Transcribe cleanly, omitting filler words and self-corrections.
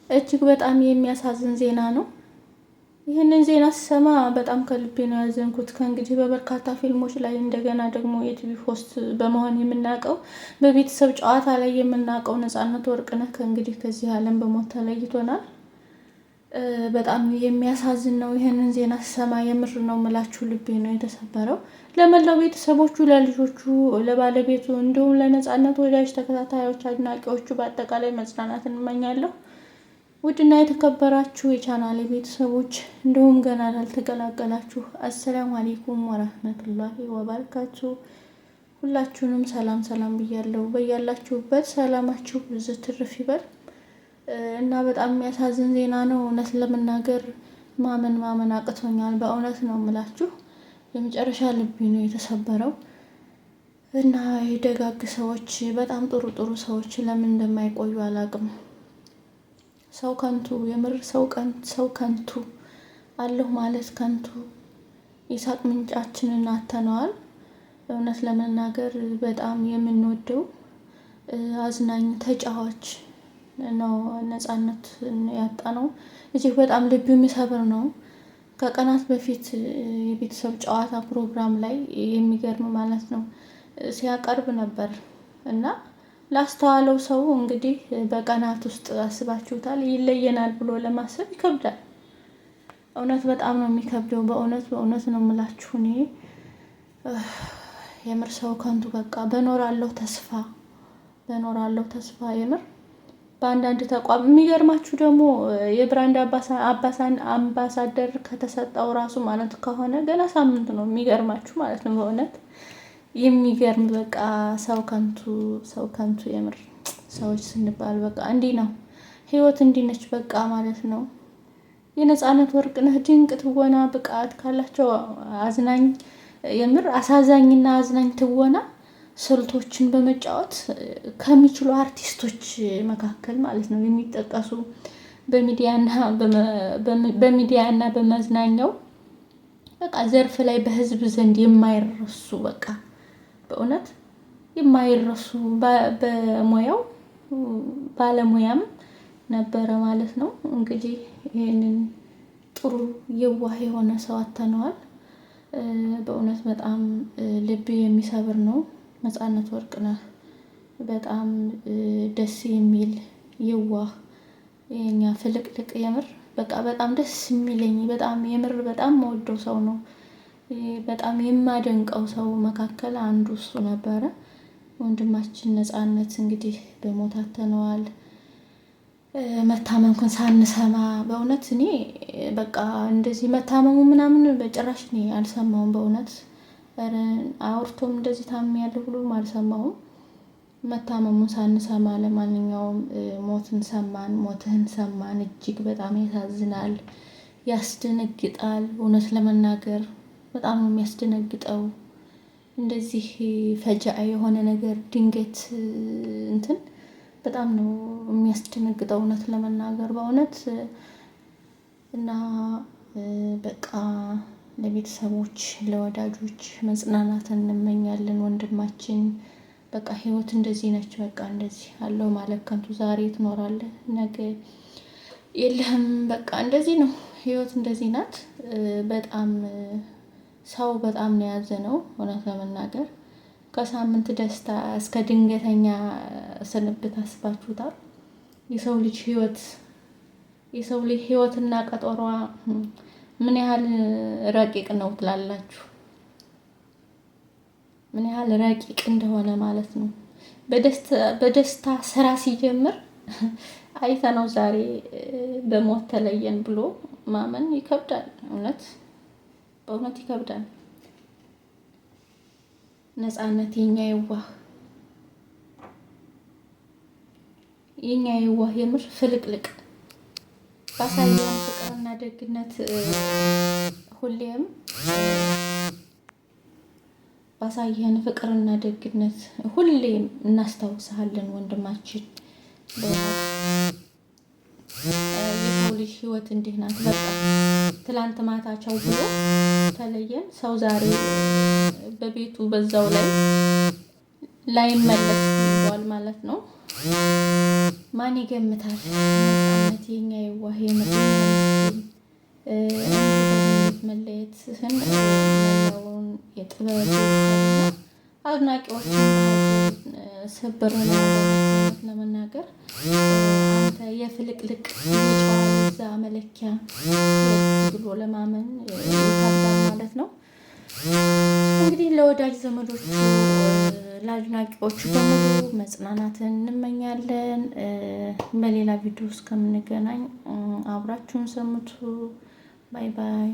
እጅግ በጣም የሚያሳዝን ዜና ነው። ይህንን ዜና ስሰማ በጣም ከልቤ ነው ያዘንኩት። ከእንግዲህ በበርካታ ፊልሞች ላይ እንደገና ደግሞ የቲቪ ሆስት በመሆን የምናውቀው በቤተሰብ ጨዋታ ላይ የምናውቀው ነፃነት ወርቅነህ ከእንግዲህ ከዚህ ዓለም በሞት ተለይቶናል። በጣም የሚያሳዝን ነው። ይህንን ዜና ስሰማ የምር ነው የምላችሁ ልቤ ነው የተሰበረው። ለመላው ቤተሰቦቹ፣ ለልጆቹ፣ ለባለቤቱ እንዲሁም ለነፃነት ወዳጅ ተከታታዮች፣ አድናቂዎቹ በአጠቃላይ መጽናናት እንመኛለሁ። ውድና የተከበራችሁ የቻናሌ ቤተሰቦች እንዲሁም ገና ላልተቀላቀላችሁ አሰላሙ አለይኩም ወራህመቱላሂ ወበረካቱ። ሁላችሁንም ሰላም ሰላም ብያለሁ። በያላችሁበት ሰላማችሁ ብዙ ትርፍ ይበል እና በጣም የሚያሳዝን ዜና ነው። እውነት ለመናገር ማመን አቅቶኛል። በእውነት ነው የምላችሁ። የመጨረሻ ልቤ ነው የተሰበረው እና የደጋግ ሰዎች በጣም ጥሩ ሰዎች ለምን እንደማይቆዩ አላውቅም። ሰው ከንቱ፣ የምር ሰው ከንቱ አለሁ ማለት ከንቱ። ይሳቅ ምንጫችንን አተነዋል። እውነት ለመናገር በጣም የምንወደው አዝናኝ ተጫዋች ነው ነፃነት ያጣ ነው። እጅግ በጣም ልብ የሚሰብር ነው። ከቀናት በፊት የቤተሰብ ጨዋታ ፕሮግራም ላይ የሚገርም ማለት ነው ሲያቀርብ ነበር እና ላስተዋለው ሰው እንግዲህ በቀናት ውስጥ አስባችሁታል፣ ይለየናል ብሎ ለማሰብ ይከብዳል። እውነት በጣም ነው የሚከብደው። በእውነት ነው የምላችሁ። እኔ የምር ሰው ከንቱ በቃ በኖራለሁ ተስፋ የምር በአንዳንድ ተቋም የሚገርማችሁ ደግሞ የብራንድ አምባሳደር ከተሰጠው ራሱ ማለት ከሆነ ገና ሳምንት ነው። የሚገርማችሁ ማለት ነው በእውነት የሚገርም በቃ ሰው ከንቱ የምር ሰዎች ስንባል በቃ እንዲህ ነው ህይወት፣ እንዲህ ነች በቃ ማለት ነው። የነፃነት ወርቅነህ ድንቅ ትወና ብቃት ካላቸው አዝናኝ የምር አሳዛኝና አዝናኝ ትወና ስልቶችን በመጫወት ከሚችሉ አርቲስቶች መካከል ማለት ነው የሚጠቀሱ በሚዲያና በመዝናኛው በቃ ዘርፍ ላይ በህዝብ ዘንድ የማይረሱ በቃ በእውነት የማይረሱ በሙያው ባለሙያም ነበረ ማለት ነው። እንግዲህ ይሄንን ጥሩ የዋህ የሆነ ሰው አተነዋል። በእውነት በጣም ልብ የሚሰብር ነው። ነፃነት ወርቅነህ በጣም ደስ የሚል የዋህ የኛ ፍልቅልቅ የምር በቃ በጣም ደስ የሚለኝ በጣም የምር በጣም የምወደው ሰው ነው። በጣም የማደንቀው ሰው መካከል አንዱ እሱ ነበረ። ወንድማችን ነፃነት እንግዲህ በሞት አተነዋል። መታመምኩን ሳንሰማ በእውነት እኔ በቃ እንደዚህ መታመሙ ምናምን በጭራሽ እኔ አልሰማሁም። በእውነት አውርቶም እንደዚህ ታምሜያለሁ ብሎም አልሰማሁም። መታመሙን ሳንሰማ ለማንኛውም ሞትህን ሰማን። እጅግ በጣም ያሳዝናል፣ ያስደነግጣል። እውነት ለመናገር በጣም ነው የሚያስደነግጠው። እንደዚህ ፈጃአ የሆነ ነገር ድንገት በጣም ነው የሚያስደነግጠው እውነት ለመናገር በእውነት እና በቃ ለቤተሰቦች ለወዳጆች መጽናናትን እንመኛለን። ወንድማችን በቃ ህይወት እንደዚህ ነች። በቃ እንደዚህ አለው ማለት ከንቱ። ዛሬ ትኖራለህ ነገ የለህም። በቃ እንደዚህ ነው ህይወት፣ እንደዚህ ናት። ሰው በጣም ነው ያዘነው እውነት ለመናገር ከሳምንት ደስታ እስከ ድንገተኛ ስንብት አስባችሁታል። የሰው ልጅ ህይወትና ቀጠሯ ምን ያህል ረቂቅ ነው ትላላችሁ? ምን ያህል ረቂቅ እንደሆነ ማለት ነው። በደስታ ስራ ሲጀምር አይተነው ዛሬ በሞት ተለየን ብሎ ማመን ይከብዳል። በእውነት ይከብዳል። ነፃነት የኛ የዋህ የምር ፍልቅልቅ ባሳየን ፍቅርና ደግነት ሁሌም ባሳየን ፍቅርና ደግነት ሁሌም እናስታውስሃለን ወንድማችን። የሰው ልጅ ህይወት እንዲህ ናት። በቃ ትላንት ማታቸው ብሎ ተለየን። ሰው ዛሬ በቤቱ በዛው ላይ ላይመለስ ይሏል ማለት ነው። ማን ይገምታል? ነፃነት የኛ የዋህ የምትመስል በድንገት መለየትህን መላውን የጥበብ አድናቂዎችን ስብር ለመናገር አንተ የፍልቅልቅ የጨዋታ መለኪያ ብሎ ለማመን ይከብዳል ማለት ነው። እንግዲህ ለወዳጅ ዘመዶቹ ለአድናቂዎቹ በሙሉ መጽናናትን እንመኛለን። በሌላ ቪዲዮ እስከምንገናኝ አብራችሁን ሰምቱ። ባይ ባይ።